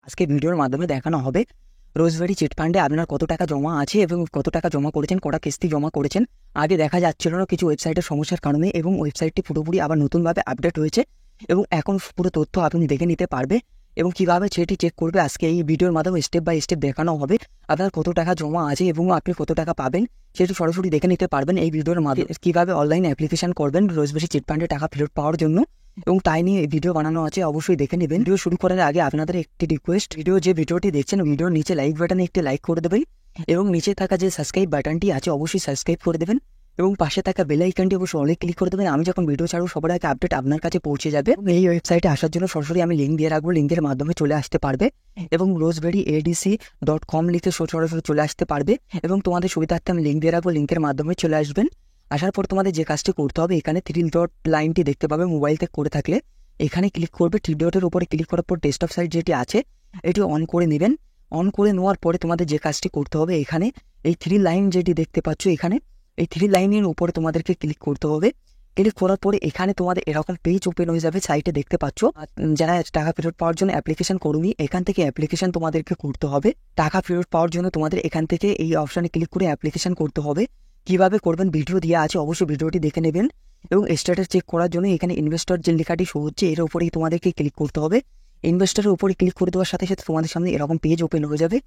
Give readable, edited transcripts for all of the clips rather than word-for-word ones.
আজকে ভিডিওর মাধ্যমে দেখানো হবে রোজভ্যালি চিট ফান্ডে আপনার কত টাকা জমা আছে এবং কত টাকা জমা করেছেন, কটা কিস্তি জমা করেছেন। আগে দেখা যাচ্ছিল না কিছু ওয়েবসাইটের সমস্যার কারণে, এবং ওয়েবসাইটটি পুরোপুরি আবার নতুনভাবে আপডেট হয়েছে এবং এখন পুরো তথ্য আপনি দেখে নিতে পারবে এবং কিভাবে সেটি চেক করবে আজকে এই ভিডিওর মাধ্যমে স্টেপ বাই স্টেপ দেখানো হবে। আপনার কত টাকা জমা আছে এবং আপনি কত টাকা পাবেন সেটি সরাসরি দেখে নিতে পারবেন এই ভিডিওর মাধ্যমে। কিভাবে অনলাইন অ্যাপ্লিকেশন করবেন রোজভ্যালি চিট ফান্ডে টাকা ফেরত পাওয়ার জন্য, এবং তাই নিয়ে ভিডিও বানানো আছে, অবশ্যই দেখে নেবেন। ভিডিও শুরু করার আগে আপনাদের একটি রিকোয়েস্ট, ভিডিওটি দেখছেন ভিডিওর নিচে লাইক বাটনে একটি লাইক করে দেবেন এবং নিচে থাকা যে সাবস্ক্রাইব বাটনটি আছে অবশ্যই সাবস্ক্রাইব করে দেবেন এবং পাশে থাকা বেল আইকনটি অবশ্যই অনেক ক্লিক করে দেবেন। আমি যখন ভিডিও ছাড়ব সবার আগে আপডেট আপনার কাছে পৌঁছে যাবে। এই ওয়েবসাইটে আসার জন্য সরাসরি আমি লিঙ্ক দিয়ে রাখবো, লিঙ্কের মাধ্যমে চলে আসতে পারবে এবং rozveriadc.com লিখে সরাসরি চলে আসতে পারবে এবং তোমাদের সুবিধার্থে আমি লিঙ্ক দিয়ে রাখবো, লিঙ্কের মাধ্যমে চলে আসবেন। আসার পর তোমাদের যে কাজটি করতে হবে, এখানে 3 ডট লাইনটি দেখতে পাবে মোবাইল থেকে করে থাকলে, এখানে ক্লিক করবে। 3 ডটের উপরে ক্লিক করার পর ডেস্কটপ সাইট যেটি আছে এটি অন করে নেবেন। অন করে নেওয়ার পরে তোমাদের যে কাজটি করতে হবে, এখানে এই 3 লাইন যেটি দেখতে পাচ্ছ, এখানে এই 3 লাইনের উপরে তোমাদেরকে ক্লিক করতে হবে। ক্লিক করার পরে এখানে তোমাদের এরকম পেজ ওপেন হয়ে যাবে। সাইটে দেখতে পাচ্ছ যারা টাকা ফেরত পাওয়ার জন্য অ্যাপ্লিকেশন করুনি, এখান থেকে অ্যাপ্লিকেশন তোমাদেরকে করতে হবে। টাকা ফেরত পাওয়ার জন্য তোমাদের এখান থেকে এই অপশানে ক্লিক করে অ্যাপ্লিকেশন করতে হবে। কিভাবে করবেন ভিডিও দেওয়া আছে, অবশ্যই ভিডিওটি দেখে নেবেন। এবং স্ট্যাটাস চেক করার জন্য এখানে ইনভেস্টর যে লেখাটি শো হচ্ছে এর উপরেই তোমাদেরকে ক্লিক করতে হবে। ইনভেস্টরের উপরে ক্লিক করে দেওয়ার সাথে সাথে তোমাদের সামনে এরকম পেজ ওপেন হয়ে যাবে।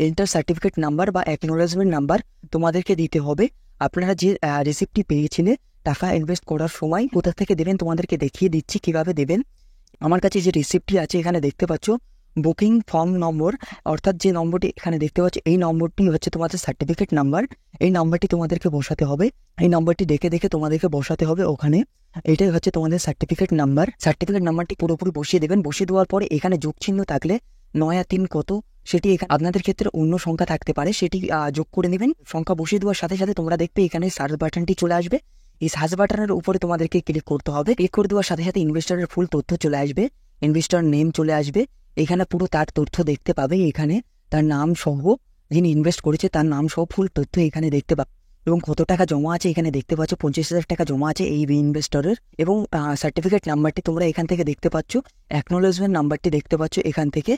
এন্টার সার্টিফিকেট নাম্বার বা অ্যাকনোলেজমেন্ট নাম্বার তোমাদেরকে দিতে হবে। আপনারা যে রিসিপ্টটি পেয়েছিলেন টাকা ইনভেস্ট করার সময় কোথা থেকে দেবেন তোমাদেরকে দেখিয়ে দিচ্ছি কিভাবে দেবেন। আমার কাছে যে রিসিপ্টটি আছে এখানে দেখতে পাচ্ছ বুকিং ফর্ম নম্বর, অর্থাৎ যে নম্বরটি এখানে দেখতে পাচ্ছ এই নম্বরটি হচ্ছে তোমাদের সার্টিফিকেট নাম্বার। এই নম্বরটি তোমাদেরকে বসাতে হবে, এই নম্বরটি দেখে দেখে তোমাদেরকে বসাতে হবে ওখানে। এটাই হচ্ছে তোমাদের সার্টিফিকেট নাম্বার। সার্টিফিকেট নাম্বারটি পুরোপুরি বসিয়ে দেবেন। বসিয়ে দেওয়ার পরে এখানে যোগ চিহ্ন থাকলে 9 আর 3 কত, সেটি আপনাদের ক্ষেত্রে অন্য সংখ্যা থাকতে পারে, সেটি যোগ করে নেবেন। সংখ্যা বসিয়ে দেওয়ার সাথে সাথে তোমরা দেখবে এখানে সার্চ বাটনটি চলে আসবে। এই সার্চ বাটনের উপরে তোমাদেরকে ক্লিক করতে হবে। ক্লিক করে দেওয়ার সাথে সাথে ইনভেস্টরের ফুল তথ্য চলে আসবে, ইনভেস্টর নেম চলে আসবে। এখানে পুরো তার তথ্য দেখতে পাবে, এখানে তার নাম সহ, যিনি ইনভেস্ট করেছে তার নাম সহ ফুল তথ্য এখানে দেখতে পাবে এবং কত টাকা জমা আছে এখানে দেখতে পাচ্ছ 25,000 টাকা জমা আছে এই ইনভেস্টরের। এবং সার্টিফিকেট নাম্বারটি তোমরা এখান থেকে দেখতে পাচ্ছ, অ্যাকনোলেজমেন্ট নাম্বারটি দেখতে পাচ্ছ এখান থেকে,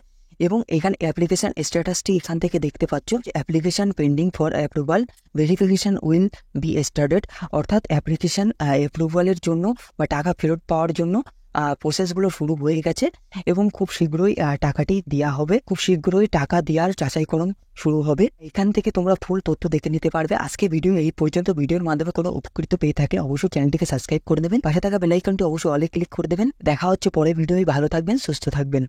এবং এখানে অ্যাপ্লিকেশন স্ট্যাটাসটি এখান থেকে দেখতে পাচ্ছ application pending for approval, verification will be started, অর্থাৎ অ্যাপ্লিকেশন অ্যাপ্রুভালের জন্য বা টাকা ফেরত পাওয়ার জন্য প্রসেসগুলো শুরু হয়ে গেছে এবং খুব শীঘ্রই টাকাটি দেওয়া হবে। খুব শীঘ্রই টাকা দেওয়ার যাচাইকরণ শুরু হবে। এখান থেকে তোমরা ফুল তথ্য দেখে নিতে পারবে। আজকে ভিডিও এই পর্যন্ত। ভিডিওর মাধ্যমে কোনো উপকৃত পেয়ে থাকে অবশ্যই চ্যানেলটিকে সাবস্ক্রাইব করে দেবেন, পাশে থাকা বেল আইকনটি অবশ্যই অলে ক্লিক করে দেবেন। দেখা হচ্ছে পরে ভিডিওয়। ভালো থাকবেন, সুস্থ থাকবেন।